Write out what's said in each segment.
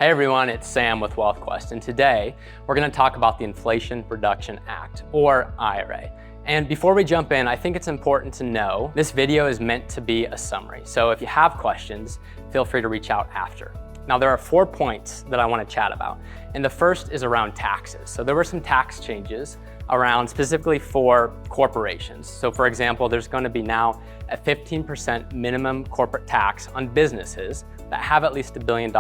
Hey everyone, it's Sam with Wealthquest, and today we're going to talk about the Inflation Reduction Act, or IRA. And before we jump in, I think it's important to know this video is meant to be a summary. So if you have questions, feel free to reach out after. Now there are 4 points that I want to chat about, and the first is around taxes. So there were some tax changes around specifically for corporations. So for example, there's going to be now a 15% minimum corporate tax on businesses that have at least $1 billion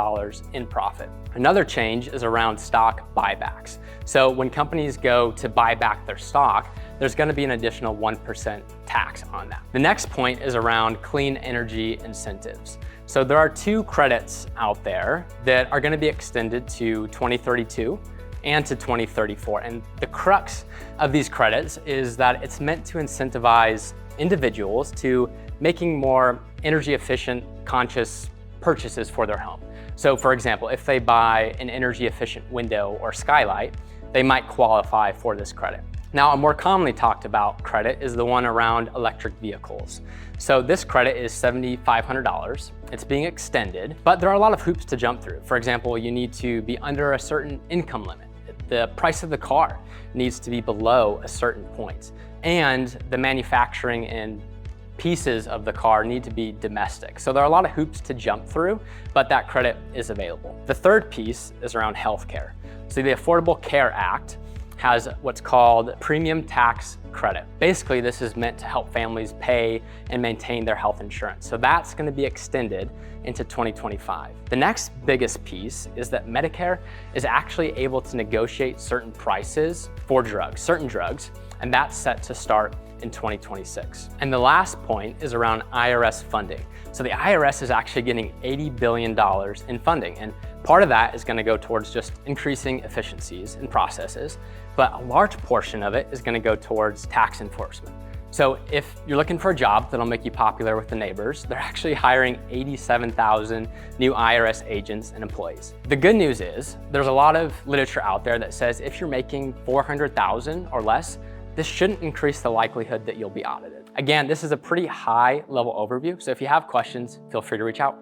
in profit. Another change is around stock buybacks. So when companies go to buy back their stock, there's going to be an additional 1% tax on that. The next point is around clean energy incentives. So there are 2 credits out there that are going to be extended to 2032 and to 2034. And the crux of these credits is that it's meant to incentivize individuals to making more energy efficient, conscious purchases for their home. So for example, if they buy an energy efficient window or skylight, they might qualify for this credit. Now, a more commonly talked about credit is the one around electric vehicles. So this credit is $7,500. It's being extended, but there are a lot of hoops to jump through. For example, you need to be under a certain income limit. The price of the car needs to be below a certain point, and the manufacturing and pieces of the car need to be domestic. So there are a lot of hoops to jump through, but that credit is available. The third piece is around healthcare. So the Affordable Care Act has what's called premium tax credit. Basically, this is meant to help families pay and maintain their health insurance. So that's going to be extended into 2025. The next biggest piece is that Medicare is actually able to negotiate certain prices for certain drugs, and that's set to start in 2026. And the last point is around IRS funding. So the IRS is actually getting $80 billion in funding, and part of that is going to go towards just increasing efficiencies and processes, but a large portion of it is going to go towards tax enforcement. So if you're looking for a job that'll make you popular with the neighbors, they're actually hiring 87,000 new IRS agents and employees. The good news is there's a lot of literature out there that says if you're making $400,000 or less, this shouldn't increase the likelihood that you'll be audited. Again, this is a pretty high level overview, so if you have questions, feel free to reach out.